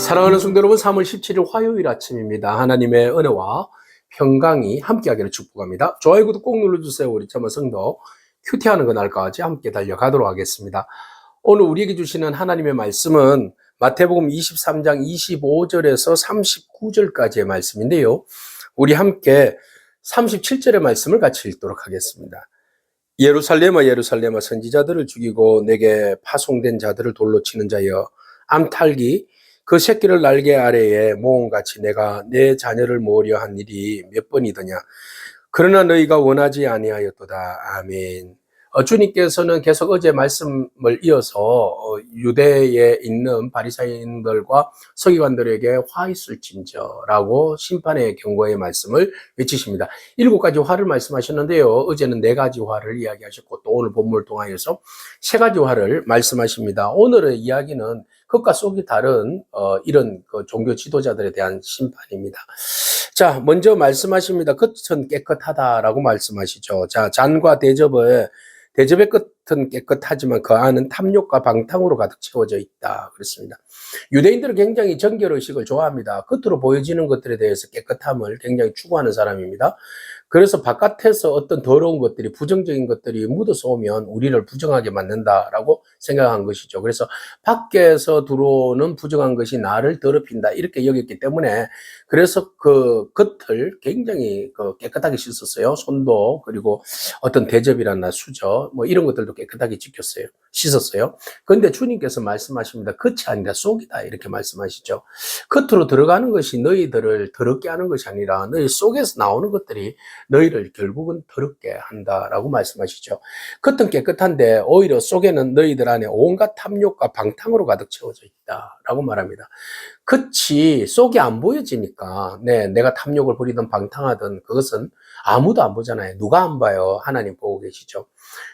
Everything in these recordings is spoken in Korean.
사랑하는 성도 여러분, 3월 17일 화요일 아침입니다. 하나님의 은혜와 평강이 함께하기를 축복합니다. 좋아요, 구독 꼭 눌러주세요. 우리 참여 성도 큐티하는 그날까지 함께 달려가도록 하겠습니다. 오늘 우리에게 주시는 하나님의 말씀은 마태복음 23장 25절에서 39절까지의 말씀인데요. 우리 함께 37절의 말씀을 같이 읽도록 하겠습니다. 예루살렘아 예루살렘아 선지자들을 죽이고 내게 파송된 자들을 돌로 치는 자여 암탉이 그 새끼를 날개 아래에 모음같이 내가 내 자녀를 모으려 한 일이 몇 번이더냐. 그러나 너희가 원하지 아니하였도다. 아멘. 주님께서는 계속 어제 말씀을 이어서 유대에 있는 바리사인들과 서기관들에게 화 있을진저라고 심판의 경고의 말씀을 외치십니다. 7가지 화를 말씀하셨는데요. 어제는 4가지 화를 이야기하셨고 또 오늘 본문을 통하여서 3가지 화를 말씀하십니다. 오늘의 이야기는 겉과 속이 다른 이런 종교 지도자들에 대한 심판입니다. 자, 먼저 말씀하십니다. 겉은 깨끗하다라고 말씀하시죠. 자, 잔과 대접의 끝은 깨끗하지만 그 안은 탐욕과 방탕으로 가득 채워져 있다. 그렇습니다. 유대인들은 굉장히 정결의식을 좋아합니다. 겉으로 보여지는 것들에 대해서 깨끗함을 굉장히 추구하는 사람입니다. 그래서 바깥에서 어떤 더러운 것들이, 부정적인 것들이 묻어서 오면 우리를 부정하게 만든다라고 생각한 것이죠. 그래서 밖에서 들어오는 부정한 것이 나를 더럽힌다 이렇게 여겼기 때문에 그래서 그 겉을 굉장히 깨끗하게 씻었어요. 손도, 그리고 어떤 대접이라나 수저 뭐 이런 것들도 깨끗하게 씻었어요. 그런데 주님께서 말씀하십니다. 겉이 아니라 속이다 이렇게 말씀하시죠. 겉으로 들어가는 것이 너희들을 더럽게 하는 것이 아니라 너희 속에서 나오는 것들이 너희를 결국은 더럽게 한다라고 말씀하시죠. 겉은 깨끗한데 오히려 속에는 너희들 안에 온갖 탐욕과 방탕으로 가득 채워져 있다라고 말합니다. 겉이 속이 안 보여지니까 내가 탐욕을 부리든 방탕하든 그것은 아무도 안 보잖아요. 누가 안 봐요? 하나님 보고 계시죠.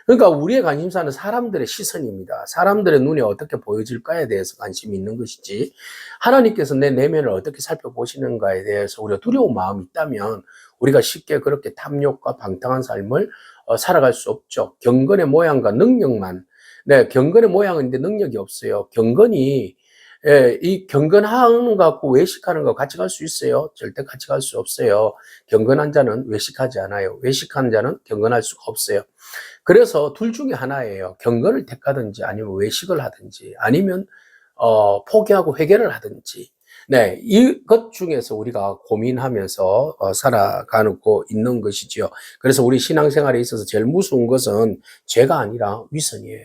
그러니까 우리의 관심사는 사람들의 시선입니다. 사람들의 눈에 어떻게 보여질까에 대해서 관심이 있는 것이지 하나님께서 내 내면을 어떻게 살펴보시는가에 대해서 우리가 두려운 마음이 있다면 우리가 쉽게 그렇게 탐욕과 방탕한 삶을 살아갈 수 없죠. 경건의 모양과 능력만, 경건의 모양인데 능력이 없어요. 경건이 이 경건하는 것 갖고 외식하는 것 같이 갈 수 있어요? 절대 같이 갈 수 없어요. 경건한 자는 외식하지 않아요. 외식하는 자는 경건할 수가 없어요. 그래서 둘 중에 하나예요. 경건을 택하든지 아니면 외식을 하든지 아니면 포기하고 회개를 하든지. 이것 중에서 우리가 고민하면서 살아가고 있는 것이지요. 그래서 우리 신앙생활에 있어서 제일 무서운 것은 죄가 아니라 위선이에요.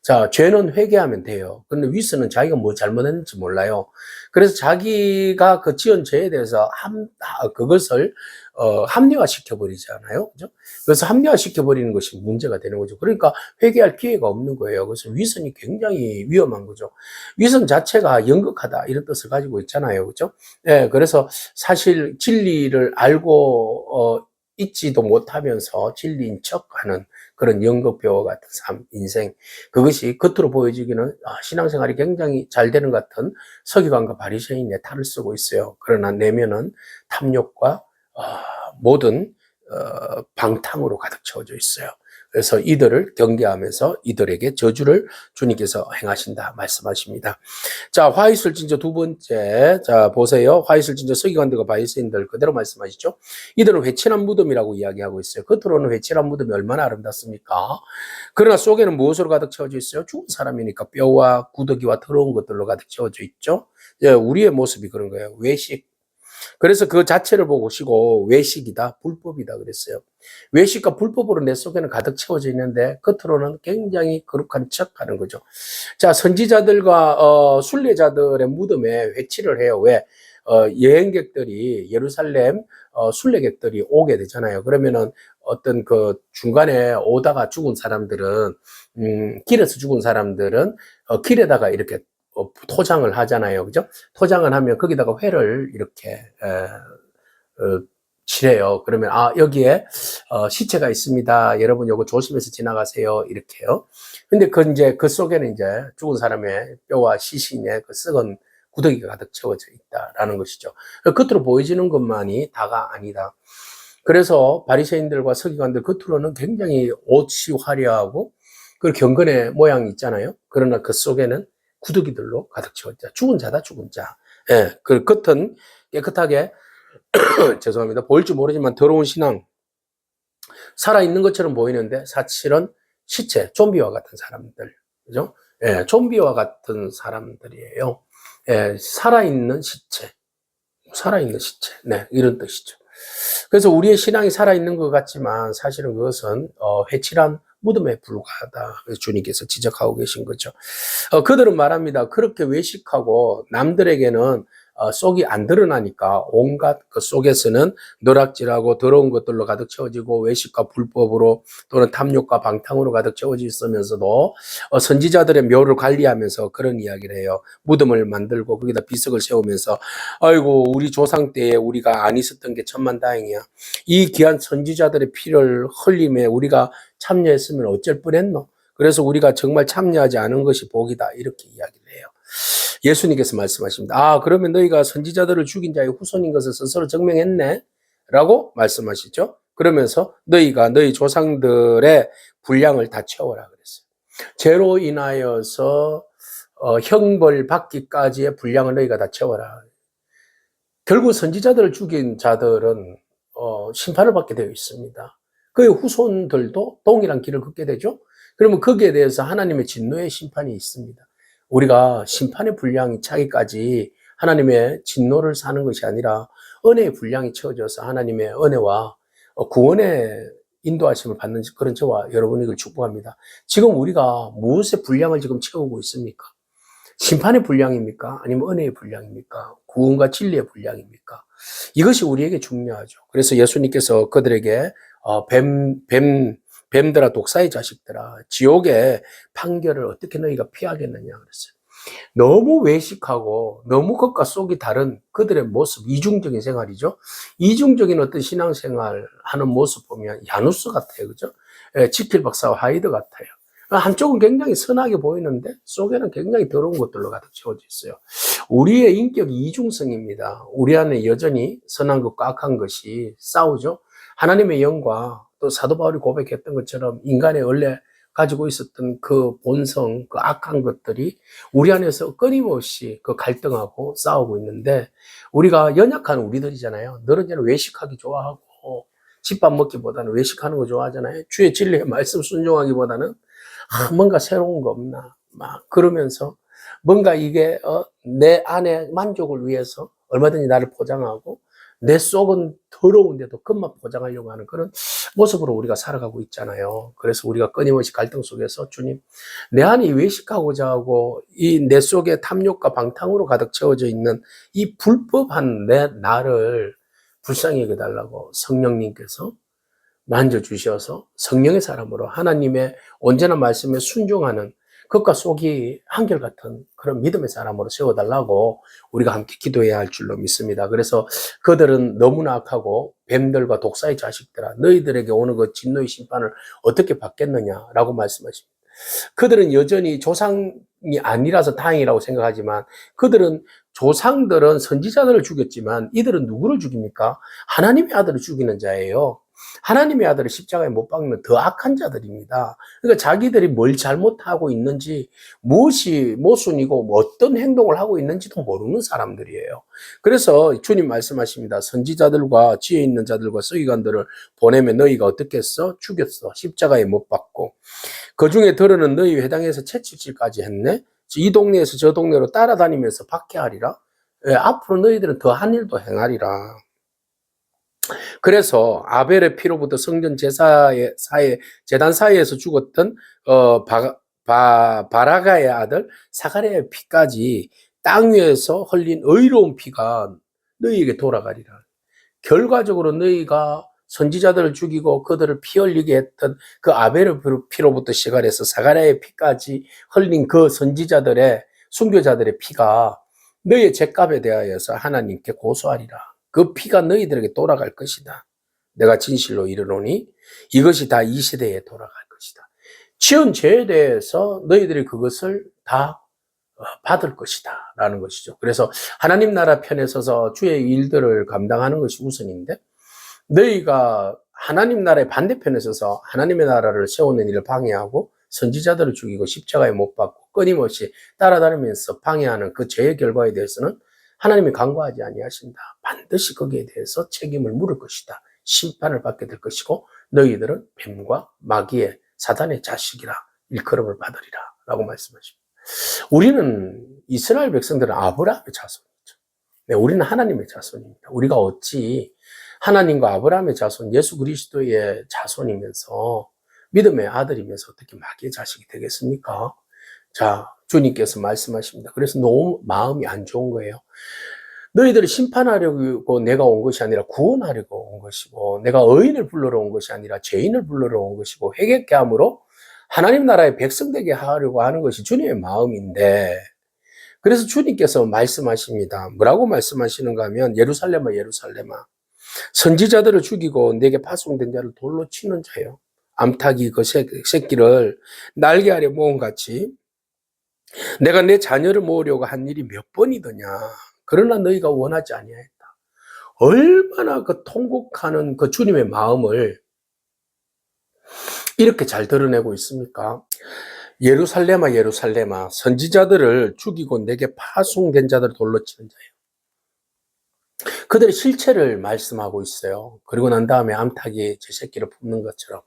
자, 죄는 회개하면 돼요. 근데 위선은 자기가 뭐 잘못했는지 몰라요. 그래서 자기가 그 지은 죄에 대해서 그것을 합리화시켜버리잖아요. 그죠? 그래서 합리화시켜버리는 것이 문제가 되는 거죠. 그러니까 회개할 기회가 없는 거예요. 그래서 위선이 굉장히 위험한 거죠. 위선 자체가 연극하다 이런 뜻을 가지고 있잖아요. 그죠? 그래서 사실 진리를 알고 있지도 못하면서 진리인 척하는 그런 연극배우 같은 삶, 인생. 그것이 겉으로 보여지기는 신앙생활이 굉장히 잘 되는 것 같은 서기관과 바리새인의 탈을 쓰고 있어요. 그러나 내면은 탐욕과 모든 방탕으로 가득 채워져 있어요. 그래서 이들을 경계하면서 이들에게 저주를 주님께서 행하신다 말씀하십니다. 자, 화 있을진저 두 번째. 자, 보세요. 화 있을진저 서기관들과 바리새인들 그대로 말씀하시죠. 이들은 회칠한 무덤이라고 이야기하고 있어요. 겉으로는 회칠한 무덤이 얼마나 아름답습니까? 그러나 속에는 무엇으로 가득 채워져 있어요? 죽은 사람이니까 뼈와 구더기와 더러운 것들로 가득 채워져 있죠. 우리의 모습이 그런 거예요. 외식. 그래서 그 자체를 보시고 외식이다, 불법이다 그랬어요. 외식과 불법으로 내 속에는 가득 채워져 있는데 겉으로는 굉장히 거룩한 척하는 거죠. 자, 선지자들과 순례자들의 무덤에 회치를 해요. 왜? 여행객들이 예루살렘 순례객들이 오게 되잖아요. 그러면은 어떤 그 중간에 오다가 죽은 사람들은 길에서 죽은 사람들은 길에다가 이렇게 토장을 하잖아요. 그죠? 토장을 하면 거기다가 회를 이렇게 칠해요. 그러면 여기에 시체가 있습니다. 여러분 요거 조심해서 지나가세요. 이렇게요. 근데 그 속에는 이제 죽은 사람의 뼈와 시신의 그 썩은 구더기가 가득 채워져 있다라는 것이죠. 겉으로 보여지는 것만이 다가 아니다. 그래서 바리새인들과 서기관들 겉으로는 굉장히 옷이 화려하고 그 경건의 모양이 있잖아요. 그러나 그 속에는 구더기들로 가득 채웠다. 죽은 자다, 죽은 자. 예, 그 겉은 깨끗하게 죄송합니다. 보일지 모르지만 더러운 신앙, 살아있는 것처럼 보이는데 사실은 시체, 좀비와 같은 사람들. 그죠? 예, 좀비와 같은 사람들이에요. 예, 살아있는 시체. 살아있는 시체. 네, 이런 뜻이죠. 그래서 우리의 신앙이 살아있는 것 같지만 사실은 그것은 회칠한 무덤에 불과하다. 주님께서 지적하고 계신 거죠. 그들은 말합니다. 그렇게 외식하고 남들에게는 속이 안 드러나니까 온갖 그 속에서는 노락질하고 더러운 것들로 가득 채워지고 외식과 불법으로 또는 탐욕과 방탕으로 가득 채워져 있으면서도 선지자들의 묘를 관리하면서 그런 이야기를 해요. 무덤을 만들고 거기다 비석을 세우면서 아이고 우리 조상 때에 우리가 안 있었던 게 천만다행이야. 이 귀한 선지자들의 피를 흘림에 우리가 참여했으면 어쩔 뻔했노. 그래서 우리가 정말 참여하지 않은 것이 복이다. 이렇게 이야기를 해요. 예수님께서 말씀하십니다. 아, 그러면 너희가 선지자들을 죽인 자의 후손인 것을 스스로 증명했네? 라고 말씀하시죠. 그러면서 너희가 너희 조상들의 분량을 다 채워라 그랬어요. 죄로 인하여서 형벌 받기까지의 분량을 너희가 다 채워라. 결국 선지자들을 죽인 자들은 심판을 받게 되어 있습니다. 그의 후손들도 동일한 길을 걷게 되죠. 그러면 거기에 대해서 하나님의 진노의 심판이 있습니다. 우리가 심판의 분량이 차기까지 하나님의 진노를 사는 것이 아니라 은혜의 분량이 채워져서 하나님의 은혜와 구원의 인도하심을 받는 그런 저와 여러분을 축복합니다. 지금 우리가 무엇의 분량을 지금 채우고 있습니까? 심판의 분량입니까? 아니면 은혜의 분량입니까? 구원과 진리의 분량입니까? 이것이 우리에게 중요하죠. 그래서 예수님께서 그들에게 뱀들아 독사의 자식들아 지옥의 판결을 어떻게 너희가 피하겠느냐 그랬어요. 너무 외식하고 너무 겉과 속이 다른 그들의 모습, 이중적인 생활이죠. 이중적인 어떤 신앙생활 하는 모습 보면 야누스 같아요. 그죠? 지킬 박사와 하이드 같아요. 한쪽은 굉장히 선하게 보이는데 속에는 굉장히 더러운 것들로 가득 채워져 있어요. 우리의 인격이 이중성입니다. 우리 안에 여전히 선한 것과 악한 것이 싸우죠. 하나님의 영과 또 사도 바울이 고백했던 것처럼 인간의 원래 가지고 있었던 그 본성, 그 악한 것들이 우리 안에서 끊임없이 그 갈등하고 싸우고 있는데 우리가 연약한 우리들이잖아요. 너는 이제 외식하기 좋아하고 집밥 먹기보다는 외식하는 거 좋아하잖아요. 주의 진리의 말씀 순종하기보다는 뭔가 새로운 거 없나 막 그러면서 뭔가 이게 내 안의 만족을 위해서 얼마든지 나를 포장하고 내 속은 더러운데도 그것만 포장하려고 하는 그런 모습으로 우리가 살아가고 있잖아요. 그래서 우리가 끊임없이 갈등 속에서 주님, 내 안이 외식하고자 하고 이 내 속에 탐욕과 방탕으로 가득 채워져 있는 이 불법한 내 나를 불쌍히 여겨달라고 성령님께서 만져주셔서 성령의 사람으로 하나님의 온전한 말씀에 순종하는 겉과 속이 한결같은 그런 믿음의 사람으로 세워달라고 우리가 함께 기도해야 할 줄로 믿습니다. 그래서 그들은 너무나 악하고 뱀들과 독사의 자식들아 너희들에게 오는 그 진노의 심판을 어떻게 받겠느냐라고 말씀하십니다. 그들은 여전히 조상이 아니라서 다행이라고 생각하지만 그들은 조상들은 선지자들을 죽였지만 이들은 누구를 죽입니까? 하나님의 아들을 죽이는 자예요. 하나님의 아들을 십자가에 못 박는 더 악한 자들입니다. 그러니까 자기들이 뭘 잘못하고 있는지 무엇이 모순이고 어떤 행동을 하고 있는지도 모르는 사람들이에요. 그래서 주님 말씀하십니다. 선지자들과 지혜 있는 자들과 서기관들을 보내면 너희가 어떻게 했어? 죽였어. 십자가에 못 박고. 그중에 들어는 너희 회당에서 채찍질까지 했네. 이 동네에서 저 동네로 따라다니면서 박해하리라. 앞으로 너희들은 더한 일도 행하리라. 그래서 아벨의 피로부터 성전 제단 사이에서 죽었던 바라가의 아들 사가랴의 피까지 땅 위에서 흘린 의로운 피가 너희에게 돌아가리라. 결과적으로 너희가 선지자들을 죽이고 그들을 피 흘리게 했던 그 아벨의 피로부터 시작해서 사가랴의 피까지 흘린 그 선지자들의 순교자들의 피가 너희의 죄값에 대하여서 하나님께 고소하리라. 그 피가 너희들에게 돌아갈 것이다. 내가 진실로 이르노니 이것이 다 이 시대에 돌아갈 것이다. 지은 죄에 대해서 너희들이 그것을 다 받을 것이다 라는 것이죠. 그래서 하나님 나라 편에 서서 주의 일들을 감당하는 것이 우선인데 너희가 하나님 나라의 반대편에 서서 하나님의 나라를 세우는 일을 방해하고 선지자들을 죽이고 십자가에 못 박고 끊임없이 따라다니면서 방해하는 그 죄의 결과에 대해서는 하나님이 간과하지 아니하신다. 반드시 거기에 대해서 책임을 물을 것이다. 심판을 받게 될 것이고 너희들은 뱀과 마귀의 사단의 자식이라 일컬음을 받으리라 라고 말씀하십니다. 우리는 이스라엘 백성들은 아브라함의 자손이죠. 네, 우리는 하나님의 자손입니다. 우리가 어찌 하나님과 아브라함의 자손 예수 그리스도의 자손이면서 믿음의 아들이면서 어떻게 마귀의 자식이 되겠습니까? 자, 주님께서 말씀하십니다. 그래서 너무 마음이 안 좋은 거예요. 너희들을 심판하려고 내가 온 것이 아니라 구원하려고 온 것이고, 내가 의인을 불러러 온 것이 아니라 죄인을 불러러 온 것이고, 회개케 함으로 하나님 나라의 백성 되게 하려고 하는 것이 주님의 마음인데, 그래서 주님께서 말씀하십니다. 뭐라고 말씀하시는가 하면, 예루살렘아 예루살렘아 선지자들을 죽이고 내게 파송된 자를 돌로 치는 자요, 암탉이 그 새끼를 날개아래 모은 같이 내가 내 자녀를 모으려고 한 일이 몇 번이더냐. 그러나 너희가 원하지 아니하였다. 얼마나 그 통곡하는 그 주님의 마음을 이렇게 잘 드러내고 있습니까? 예루살렘아 예루살렘아 선지자들을 죽이고 내게 파송된 자들을 돌로 치는 자예요. 그들의 실체를 말씀하고 있어요. 그리고 난 다음에 암탉이 제 새끼를 품는 것처럼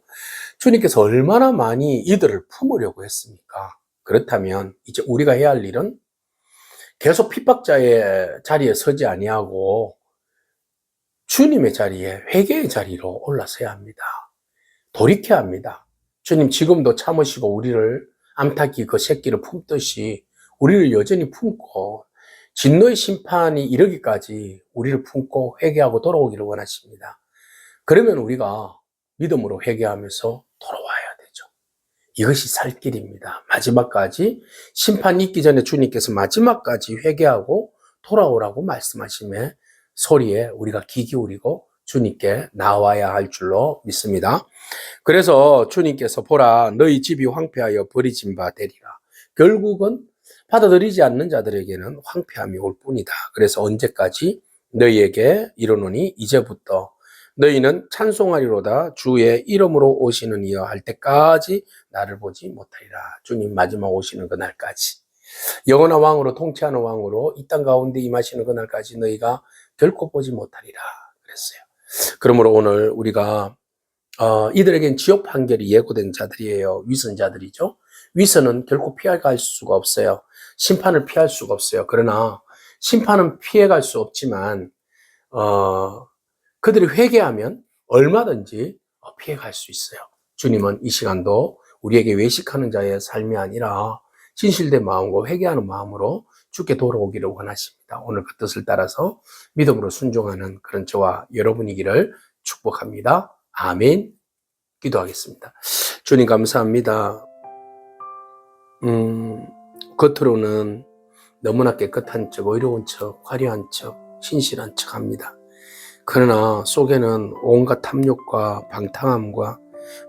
주님께서 얼마나 많이 이들을 품으려고 했습니까? 그렇다면 이제 우리가 해야 할 일은 계속 핍박자의 자리에 서지 아니하고 주님의 자리에, 회개의 자리로 올라서야 합니다. 돌이켜야 합니다. 주님 지금도 참으시고 우리를 암탉이 그 새끼를 품듯이 우리를 여전히 품고 진노의 심판이 이르기까지 우리를 품고 회개하고 돌아오기를 원하십니다. 그러면 우리가 믿음으로 회개하면서 돌아와야 되죠. 이것이 살 길입니다. 마지막까지 심판이 있기 전에 주님께서 마지막까지 회개하고 돌아오라고 말씀하심에 소리에 우리가 귀 기울이고 주님께 나와야 할 줄로 믿습니다. 그래서 주님께서 보라 너희 집이 황폐하여 버리진 바 되리라. 결국은 받아들이지 않는 자들에게는 황폐함이 올 뿐이다. 그래서 언제까지 너희에게 이르노니 이제부터 너희는 찬송하리로다 주의 이름으로 오시는 이여 할 때까지 나를 보지 못하리라. 주님 마지막 오시는 그날까지 영원한 왕으로 통치하는 왕으로 이 땅 가운데 임하시는 그날까지 너희가 결코 보지 못하리라 그랬어요. 그러므로 오늘 우리가 이들에겐 지옥 판결이 예고된 자들이에요. 위선자들이죠. 위선은 결코 피해갈 수가 없어요. 심판을 피할 수가 없어요. 그러나 심판은 피해갈 수 없지만 그들이 회개하면 얼마든지 피해갈 수 있어요. 주님은 이 시간도 우리에게 외식하는 자의 삶이 아니라 진실된 마음과 회개하는 마음으로 주께 돌아오기를 원하십니다. 오늘 그 뜻을 따라서 믿음으로 순종하는 그런 저와 여러분이기를 축복합니다. 아멘. 기도하겠습니다. 주님 감사합니다. 겉으로는 너무나 깨끗한 척, 의로운 척, 화려한 척, 신실한 척 합니다. 그러나 속에는 온갖 탐욕과 방탕함과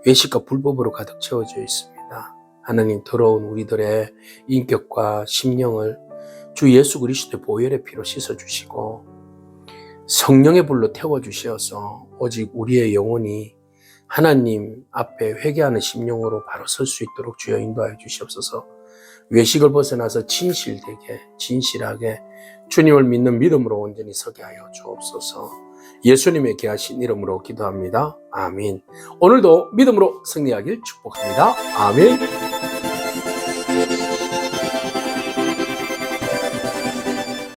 외식과 불법으로 가득 채워져 있습니다. 하나님 더러운 우리들의 인격과 심령을 주 예수 그리스도의 보혈의 피로 씻어주시고 성령의 불로 태워주시어서 오직 우리의 영혼이 하나님 앞에 회개하는 심령으로 바로 설 수 있도록 주여 인도하여 주시옵소서. 외식을 벗어나서 진실되게 진실하게 주님을 믿는 믿음으로 온전히 서게 하여 주옵소서. 예수님의 귀하신 이름으로 기도합니다. 아멘. 오늘도 믿음으로 승리하길 축복합니다. 아멘.